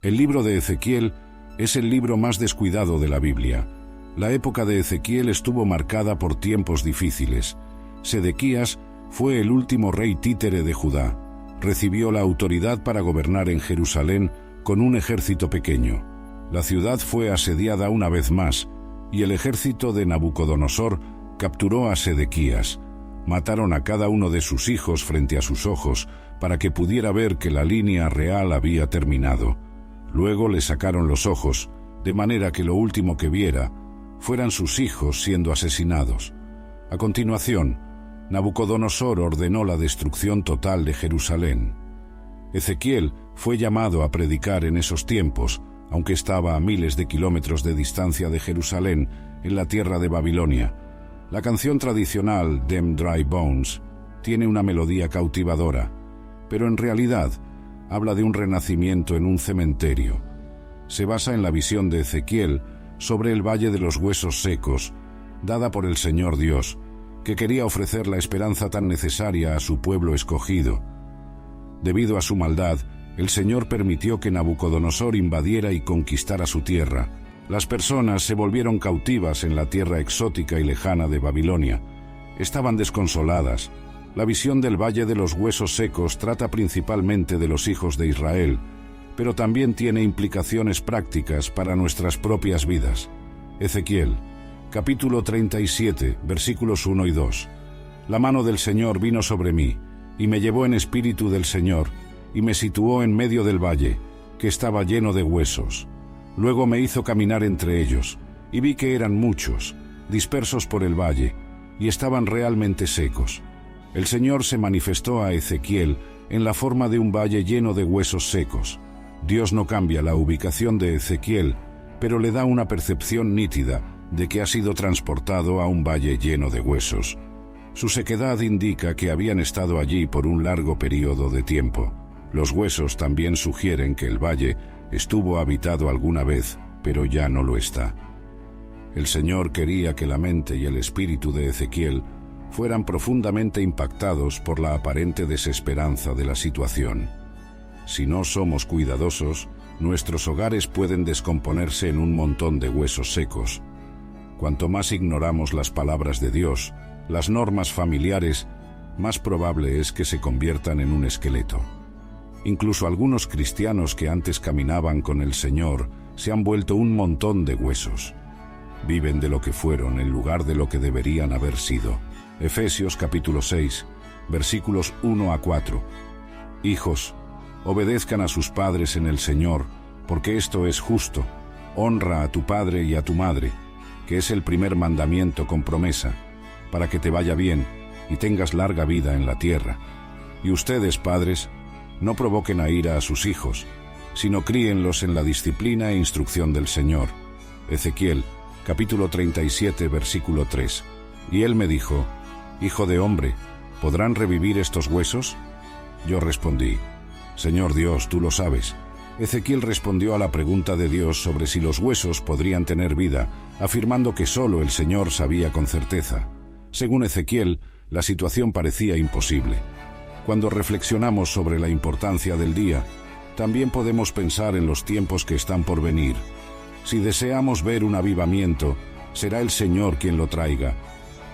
El libro de Ezequiel es el libro más descuidado de la Biblia. La época de Ezequiel estuvo marcada por tiempos difíciles. Sedequías fue el último rey títere de Judá. Recibió la autoridad para gobernar en Jerusalén con un ejército pequeño. La ciudad fue asediada una vez más, y el ejército de Nabucodonosor capturó a Sedequías. Mataron a cada uno de sus hijos frente a sus ojos, para que pudiera ver que la línea real había terminado. Luego le sacaron los ojos, de manera que lo último que viera fueran sus hijos siendo asesinados. A continuación, Nabucodonosor ordenó la destrucción total de Jerusalén. Ezequiel fue llamado a predicar en esos tiempos, aunque estaba a miles de kilómetros de distancia de Jerusalén, en la tierra de Babilonia. La canción tradicional Them Dry Bones tiene una melodía cautivadora, pero en realidad habla de un renacimiento en un cementerio. Se basa en la visión de Ezequiel sobre el Valle de los Huesos Secos, dada por el Señor Dios, que quería ofrecer la esperanza tan necesaria a su pueblo escogido. Debido a su maldad, el Señor permitió que Nabucodonosor invadiera y conquistara su tierra. Las personas se volvieron cautivas en la tierra exótica y lejana de Babilonia. Estaban desconsoladas. La visión del Valle de los Huesos Secos trata principalmente de los hijos de Israel, pero también tiene implicaciones prácticas para nuestras propias vidas. Ezequiel, capítulo 37, versículos 1 y 2. La mano del Señor vino sobre mí, y me llevó en espíritu del Señor, y me situó en medio del valle, que estaba lleno de huesos. Luego me hizo caminar entre ellos, y vi que eran muchos, dispersos por el valle, y estaban realmente secos. El Señor se manifestó a Ezequiel en la forma de un valle lleno de huesos secos. Dios no cambia la ubicación de Ezequiel, pero le da una percepción nítida de que ha sido transportado a un valle lleno de huesos. Su sequedad indica que habían estado allí por un largo periodo de tiempo. Los huesos también sugieren que el valle estuvo habitado alguna vez, pero ya no lo está. El Señor quería que la mente y el espíritu de Ezequiel fueran profundamente impactados por la aparente desesperanza de la situación. Si no somos cuidadosos, nuestros hogares pueden descomponerse en un montón de huesos secos. Cuanto más ignoramos las palabras de Dios, las normas familiares, más probable es que se conviertan en un esqueleto. Incluso algunos cristianos que antes caminaban con el Señor se han vuelto un montón de huesos. Viven de lo que fueron en lugar de lo que deberían haber sido. Efesios capítulo 6, versículos 1 a 4. Hijos, obedezcan a sus padres en el Señor, porque esto es justo. Honra a tu padre y a tu madre, que es el primer mandamiento con promesa, para que te vaya bien y tengas larga vida en la tierra. Y ustedes, padres, no provoquen a ira a sus hijos, sino críenlos en la disciplina e instrucción del Señor. Ezequiel, capítulo 37, versículo 3. Y él me dijo: Hijo de hombre, ¿podrán revivir estos huesos? Yo respondí: Señor Dios, tú lo sabes. Ezequiel respondió a la pregunta de Dios sobre si los huesos podrían tener vida, afirmando que solo el Señor sabía con certeza. Según Ezequiel, la situación parecía imposible. Cuando reflexionamos sobre la importancia del día, también podemos pensar en los tiempos que están por venir. Si deseamos ver un avivamiento, será el Señor quien lo traiga,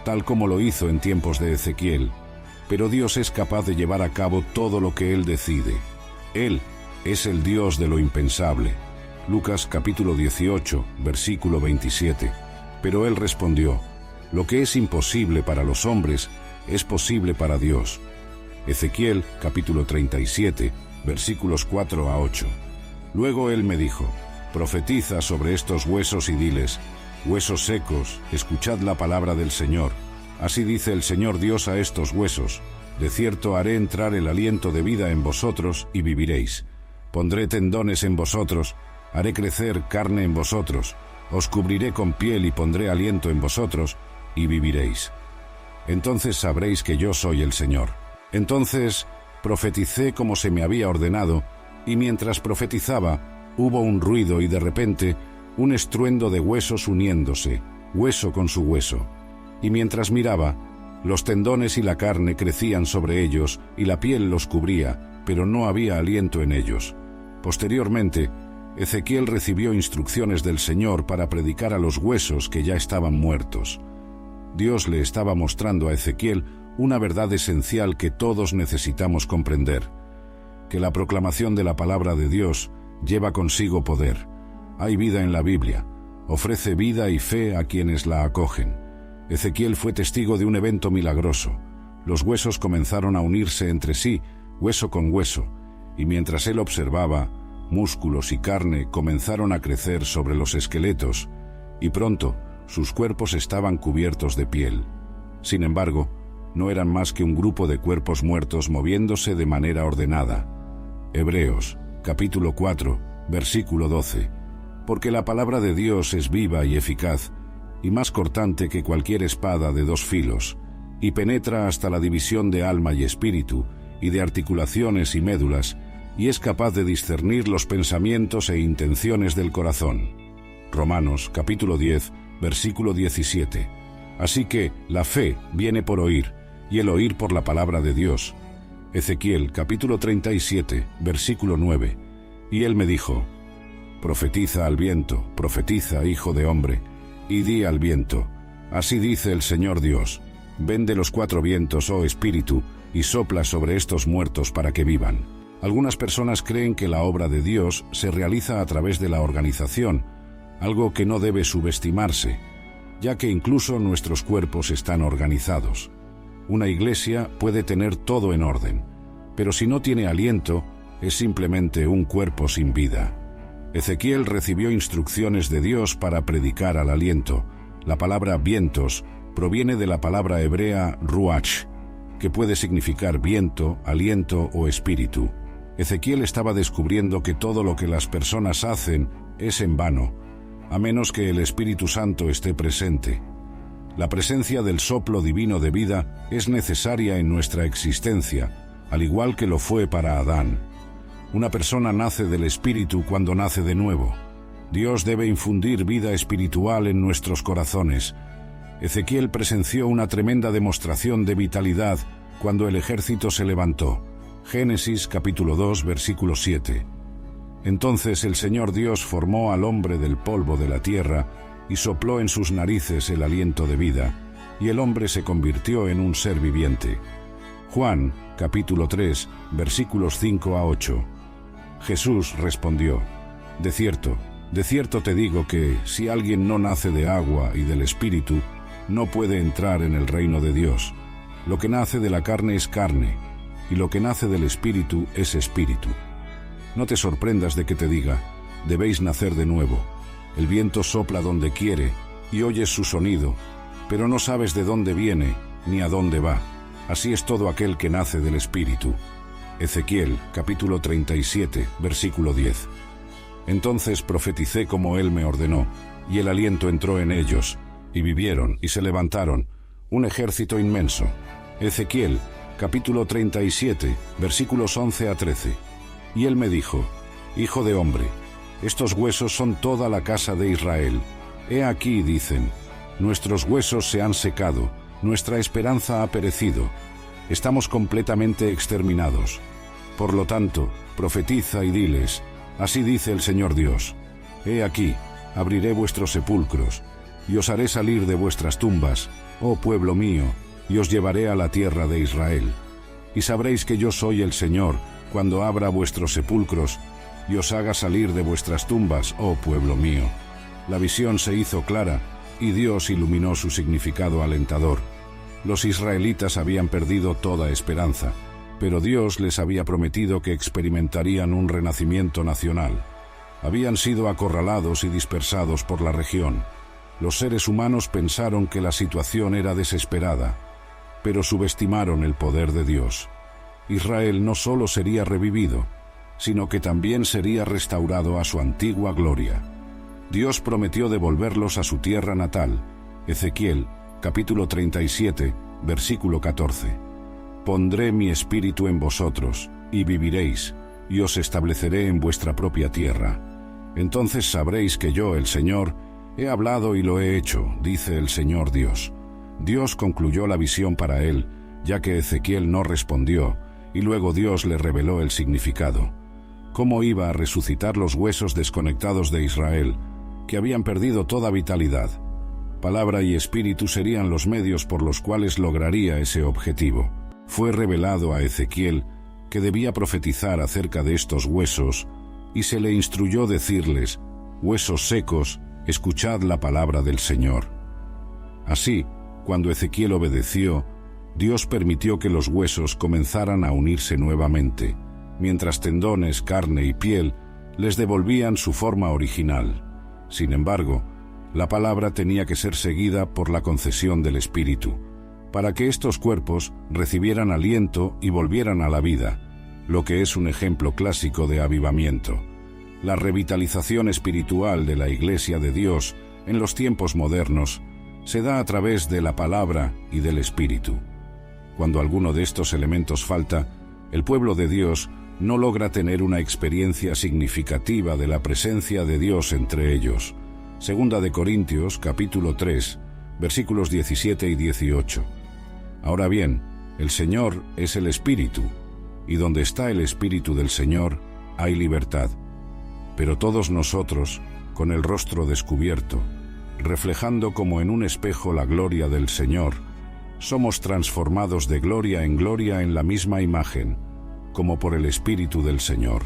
tal como lo hizo en tiempos de Ezequiel. Pero Dios es capaz de llevar a cabo todo lo que Él decide. Él es el Dios de lo impensable. Lucas capítulo 18, versículo 27. Pero él respondió: Lo que es imposible para los hombres es posible para Dios. Ezequiel capítulo 37, versículos 4 a 8. Luego él me dijo: Profetiza sobre estos huesos y diles: Huesos secos, escuchad la palabra del Señor. Así dice el Señor Dios a estos huesos: De cierto haré entrar el aliento de vida en vosotros y viviréis. Pondré tendones en vosotros, haré crecer carne en vosotros, os cubriré con piel y pondré aliento en vosotros y viviréis. Entonces sabréis que yo soy el Señor. Entonces profeticé como se me había ordenado, y mientras profetizaba, hubo un ruido y de repente un estruendo de huesos uniéndose, hueso con su hueso. Y mientras miraba, los tendones y la carne crecían sobre ellos y la piel los cubría, pero no había aliento en ellos. Posteriormente, Ezequiel recibió instrucciones del Señor para predicar a los huesos que ya estaban muertos. Dios le estaba mostrando a Ezequiel una verdad esencial que todos necesitamos comprender: que la proclamación de la palabra de Dios lleva consigo poder. Hay vida en la Biblia, ofrece vida y fe a quienes la acogen. Ezequiel fue testigo de un evento milagroso. Los huesos comenzaron a unirse entre sí, hueso con hueso, y mientras él observaba, músculos y carne comenzaron a crecer sobre los esqueletos, y pronto sus cuerpos estaban cubiertos de piel. Sin embargo, no eran más que un grupo de cuerpos muertos moviéndose de manera ordenada. Hebreos, capítulo 4, versículo 12. Porque la palabra de Dios es viva y eficaz, y más cortante que cualquier espada de dos filos, y penetra hasta la división de alma y espíritu, y de articulaciones y médulas, y es capaz de discernir los pensamientos e intenciones del corazón. Romanos, capítulo 10, versículo 17. Así que la fe viene por oír, y el oír por la palabra de Dios. Ezequiel, capítulo 37, versículo 9. Y él me dijo: profetiza al viento, profetiza, hijo de hombre, y di al viento: así dice el Señor Dios, ven de los cuatro vientos, oh espíritu, y sopla sobre estos muertos para que vivan. Algunas personas creen que la obra de Dios se realiza a través de la organización, algo que no debe subestimarse, ya que incluso nuestros cuerpos están organizados. Una iglesia puede tener todo en orden, pero si no tiene aliento, es simplemente un cuerpo sin vida. Ezequiel recibió instrucciones de Dios para predicar al aliento. La palabra vientos proviene de la palabra hebrea ruach, que puede significar viento, aliento o espíritu. Ezequiel estaba descubriendo que todo lo que las personas hacen es en vano, a menos que el Espíritu Santo esté presente. La presencia del soplo divino de vida es necesaria en nuestra existencia, al igual que lo fue para Adán. Una persona nace del Espíritu cuando nace de nuevo. Dios debe infundir vida espiritual en nuestros corazones. Ezequiel presenció una tremenda demostración de vitalidad cuando el ejército se levantó. Génesis capítulo 2, versículo 7. Entonces el Señor Dios formó al hombre del polvo de la tierra y sopló en sus narices el aliento de vida, y el hombre se convirtió en un ser viviente. Juan, capítulo 3, versículos 5 a 8. Jesús respondió: de cierto te digo que, si alguien no nace de agua y del Espíritu, no puede entrar en el reino de Dios. Lo que nace de la carne es carne, y lo que nace del Espíritu es espíritu. No te sorprendas de que te diga: debéis nacer de nuevo. El viento sopla donde quiere, y oyes su sonido, pero no sabes de dónde viene, ni a dónde va. Así es todo aquel que nace del Espíritu. Ezequiel, capítulo 37, versículo 10. Entonces profeticé como él me ordenó, y el aliento entró en ellos, y vivieron, y se levantaron, un ejército inmenso. Ezequiel, capítulo 37, versículos 11 a 13. Y él me dijo: hijo de hombre, estos huesos son toda la casa de Israel. He aquí, dicen, nuestros huesos se han secado, nuestra esperanza ha perecido, estamos completamente exterminados. Por lo tanto, profetiza y diles: así dice el Señor Dios, he aquí, abriré vuestros sepulcros, y os haré salir de vuestras tumbas, oh pueblo mío, y os llevaré a la tierra de Israel. Y sabréis que yo soy el Señor, cuando abra vuestros sepulcros, y os haga salir de vuestras tumbas, oh pueblo mío. La visión se hizo clara, y Dios iluminó su significado alentador. Los israelitas habían perdido toda esperanza, pero Dios les había prometido que experimentarían un renacimiento nacional. Habían sido acorralados y dispersados por la región. Los seres humanos pensaron que la situación era desesperada, pero subestimaron el poder de Dios. Israel no solo sería revivido, sino que también sería restaurado a su antigua gloria. Dios prometió devolverlos a su tierra natal. Ezequiel, capítulo 37, versículo 14. Pondré mi espíritu en vosotros, y viviréis, y os estableceré en vuestra propia tierra. Entonces sabréis que yo, el Señor, he hablado y lo he hecho, dice el Señor Dios. Dios concluyó la visión para él, ya que Ezequiel no respondió, y luego Dios le reveló el significado. cómo iba a resucitar los huesos desconectados de Israel, que habían perdido toda vitalidad. Palabra y espíritu serían los medios por los cuales lograría ese objetivo. Fue revelado a Ezequiel que debía profetizar acerca de estos huesos, y se le instruyó decirles: «Huesos secos, escuchad la palabra del Señor». Así, cuando Ezequiel obedeció, Dios permitió que los huesos comenzaran a unirse nuevamente, mientras tendones, carne y piel les devolvían su forma original. Sin embargo, la palabra tenía que ser seguida por la concesión del Espíritu, para que estos cuerpos recibieran aliento y volvieran a la vida, lo que es un ejemplo clásico de avivamiento. La revitalización espiritual de la Iglesia de Dios en los tiempos modernos se da a través de la palabra y del Espíritu. Cuando alguno de estos elementos falta, el pueblo de Dios no logra tener una experiencia significativa de la presencia de Dios entre ellos. Segunda de Corintios, capítulo 3, versículos 17 y 18. Ahora bien, el Señor es el Espíritu, y donde está el Espíritu del Señor, hay libertad. Pero todos nosotros, con el rostro descubierto, reflejando como en un espejo la gloria del Señor, somos transformados de gloria en la misma imagen, como por el Espíritu del Señor.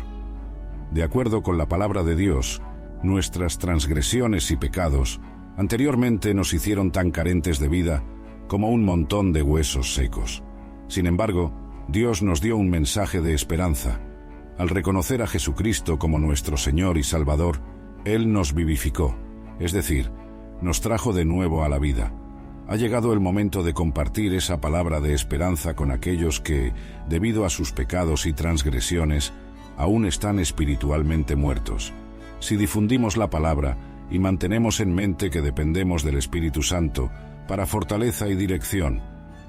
De acuerdo con la palabra de Dios, nuestras transgresiones y pecados anteriormente nos hicieron tan carentes de vida como un montón de huesos secos. Sin embargo, Dios nos dio un mensaje de esperanza. Al reconocer a Jesucristo como nuestro Señor y Salvador, Él nos vivificó, es decir, nos trajo de nuevo a la vida. Ha llegado el momento de compartir esa palabra de esperanza con aquellos que, debido a sus pecados y transgresiones, aún están espiritualmente muertos. Si difundimos la palabra y mantenemos en mente que dependemos del Espíritu Santo para fortaleza y dirección,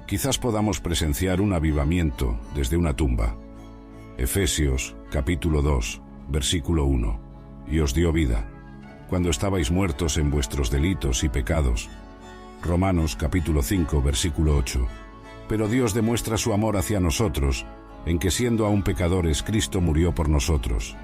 quizás podamos presenciar un avivamiento desde una tumba. Efesios, capítulo 2, versículo 1. Y os dio vida, cuando estabais muertos en vuestros delitos y pecados. Romanos, capítulo 5, versículo 8. Pero Dios demuestra su amor hacia nosotros, en que siendo aún pecadores, Cristo murió por nosotros.